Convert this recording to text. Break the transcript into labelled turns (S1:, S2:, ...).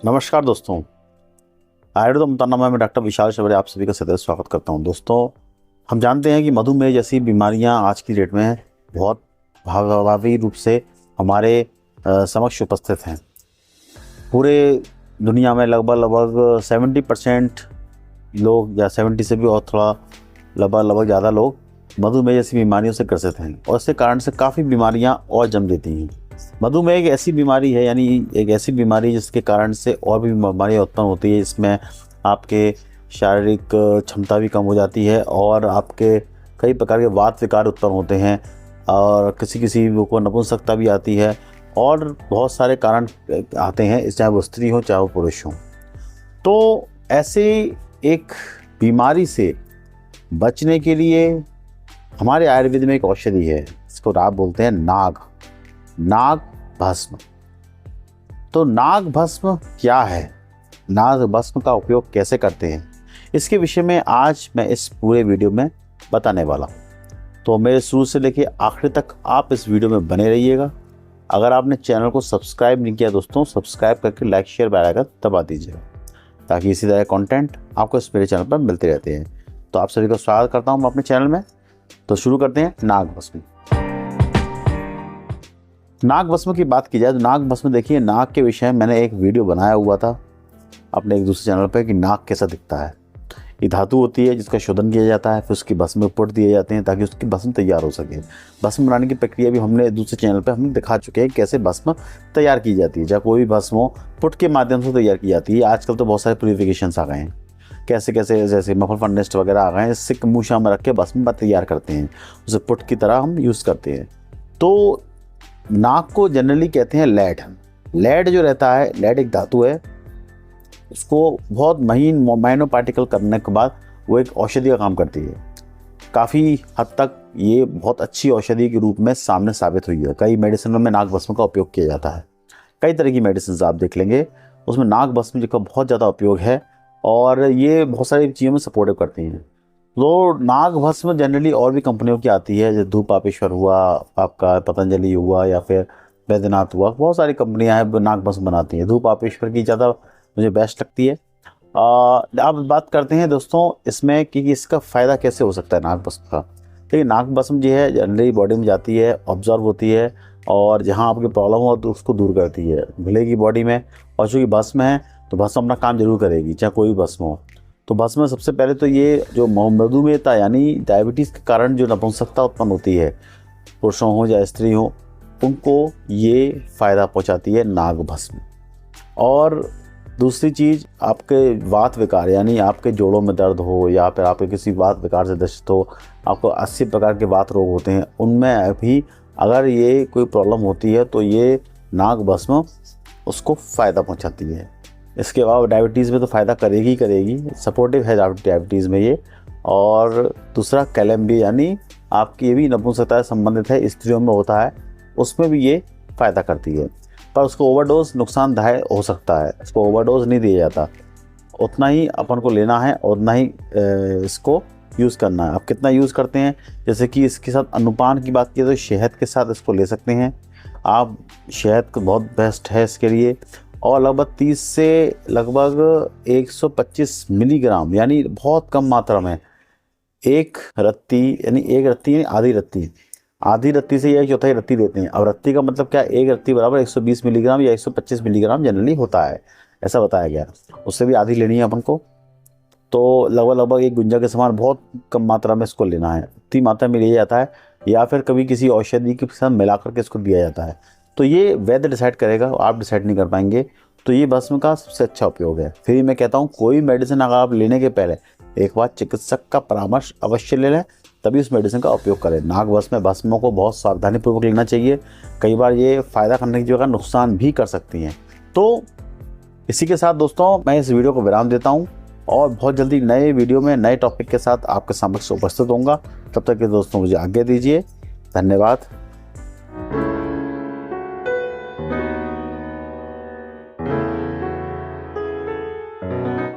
S1: नमस्कार दोस्तों, आयुर्वेद मुतानामा में डॉक्टर विशाल शबरे आप सभी का सदैव स्वागत करता हूं। दोस्तों, हम जानते हैं कि मधुमेह जैसी बीमारियां आज की डेट में बहुत प्रभावी रूप से हमारे समक्ष उपस्थित हैं। पूरे दुनिया में लगभग 70% लोग या 70 से भी और थोड़ा लगभग ज़्यादा लोग मधुमेह जैसी बीमारियों से ग्रसित हैं और इसके कारण से काफ़ी बीमारियां और जन्म देती हैं। मधुमेह एक ऐसी बीमारी है, यानी एक ऐसी बीमारी जिसके कारण से और भी बीमारियाँ उत्पन्न होती है। इसमें आपके शारीरिक क्षमता भी कम हो जाती है और आपके कई प्रकार के वात विकार उत्पन्न होते हैं और किसी किसी को नपुंसकता भी आती है और बहुत सारे कारण आते हैं, चाहे वो स्त्री हो चाहे वो पुरुष हो। तो ऐसे एक बीमारी से बचने के लिए हमारे आयुर्वेद में एक औषधि है, इसको आप बोलते हैं नाग भस्म। तो नाग भस्म क्या है, नाग भस्म का उपयोग कैसे करते हैं, इसके विषय में आज मैं इस पूरे वीडियो में बताने वाला हूँ। तो मेरे शुरू से लेके आखिर तक आप इस वीडियो में बने रहिएगा। अगर आपने चैनल को सब्सक्राइब नहीं किया दोस्तों, सब्सक्राइब करके लाइक शेयर बेल आइकन दबा दीजिएगा ताकि इसी तरह कंटेंट आपको इस मेरे चैनल पर मिलते रहते हैं। तो आप सभी का स्वागत करता हूँ अपने चैनल में। तो शुरू करते हैं नाग भस्म। नाग भस्म की बात की जाए तो नाग भस्म, देखिए, नाग के विषय में मैंने एक वीडियो बनाया हुआ था अपने एक दूसरे चैनल पे कि नाग कैसा दिखता है। ये धातु होती है जिसका शोधन किया जाता है, फिर उसकी भस्म में पुट दिए जाते हैं ताकि उसकी भस्म तैयार हो सके। भस्म बनाने की प्रक्रिया भी हमने दूसरे चैनल पे हमने दिखा चुके हैं कैसे भस्म तैयार की जाती है। जब कोई भी भस्म हो पुट के माध्यम से तैयार की जाती है। आजकल तो बहुत सारे प्यूरिफिकेशंस आ गए हैं, कैसे कैसे जैसे मफल फर्नेस्ट वगैरह आ गए हैं, इससे मूशा में रख के भस्म तैयार करते हैं, उसे पुट की तरह हम यूज़ करते हैं। तो नाग को जनरली कहते हैं लेड। लेड जो रहता है, लेड एक धातु है, उसको बहुत महीन माइनो पार्टिकल करने के बाद वो एक औषधि का काम करती है। काफ़ी हद तक ये बहुत अच्छी औषधि के रूप में सामने साबित हुई है। कई मेडिसिनों में नाग भस्म का उपयोग किया जाता है। कई तरह की मेडिसिन आप देख लेंगे, उसमें नाग भस्म का बहुत ज़्यादा उपयोग है और ये बहुत सारी चीज़ों में सपोर्टिव करती हैं। तो नाग भस्म जनरली और भी कंपनियों की आती है, जैसे धूप आपेश्वर हुआ, आपका पतंजलि हुआ या फिर वैद्यनाथ हुआ। बहुत सारी कंपनियां हैं नाग भस्म बनाती हैं। धूप आपेश्वर की ज़्यादा मुझे बेस्ट लगती है। अब बात करते हैं दोस्तों इसमें कि इसका फ़ायदा कैसे हो सकता है नाग भस्म का। देखिए, नाग भस्म जो है जनरली बॉडी में जाती है, ऑब्जर्व होती है और जहाँ आपकी प्रॉब्लम हो तो उसको दूर करती है, मिलेगी बॉडी में। और चूँकि भस्म है तो भस्म अपना काम जरूर करेगी, चाहे कोई भी भस्म हो। तो भस्म में सबसे पहले तो ये जो मधुमेहता यानी डायबिटीज़ के कारण जो नपुंसकता उत्पन्न होती है, पुरुषों हो या स्त्री हो, उनको ये फ़ायदा पहुंचाती है नाग भस्म। और दूसरी चीज़, आपके वात विकार यानी आपके जोड़ों में दर्द हो या फिर आपके किसी वात विकार से ग्रसित हो, आपको 80 प्रकार के वात रोग होते हैं, उनमें भी अगर ये कोई प्रॉब्लम होती है तो ये नाग भस्म उसको फ़ायदा पहुँचाती है। इसके अलावा डायबिटीज़ में तो फ़ायदा करेगी करेगी, सपोर्टिव है डायबिटीज़ में ये। और दूसरा कैलेम्बी यानी आपकी ये भी नपुंसकता से संबंधित है, स्त्रियों में होता है, उसमें भी ये फ़ायदा करती है। पर उसको ओवरडोज नुकसानदायक हो सकता है, इसको ओवरडोज नहीं दिया जाता। उतना ही अपन को लेना है और उतना ही इसको यूज़ करना है। आप कितना यूज़ करते हैं, जैसे कि इसके साथ अनुपान की बात की तो शहद के साथ इसको ले सकते हैं आप। शहद को बहुत बेस्ट है इसके लिए। और लगभग 30 से लगभग 125 मिलीग्राम यानी बहुत कम मात्रा में एक रत्ती यानी आधी रत्ती से या चौथाई रत्ती देते हैं। अब रत्ती का मतलब क्या, एक रत्ती बराबर 120 मिलीग्राम या 125 मिलीग्राम जनरली होता है, ऐसा बताया गया। उससे भी आधी लेनी है अपन को। तो लगभग एक गुंजा के समान बहुत कम मात्रा में इसको लेना है। इतनी मात्रा में लिया जाता है या फिर कभी किसी औषधि के साथ मिला करके इसको दिया जाता है। तो ये वैद्य डिसाइड करेगा, आप डिसाइड नहीं कर पाएंगे। तो ये भस्म का सबसे अच्छा उपयोग है। फिर मैं कहता हूँ कोई मेडिसिन अगर आप लेने के पहले एक बार चिकित्सक का परामर्श अवश्य ले लें, तभी उस मेडिसिन का उपयोग करें। नाग भस्मों को बहुत सावधानीपूर्वक लेना चाहिए। कई बार ये फ़ायदा करने की जगह नुकसान भी कर सकती हैं। तो इसी के साथ दोस्तों मैं इस वीडियो को विराम देता हूँ और बहुत जल्दी नए वीडियो में नए टॉपिक के साथ आपके समक्ष उपस्थित होऊंगा। तब तक के दोस्तों मुझे आज्ञा दीजिए। धन्यवाद।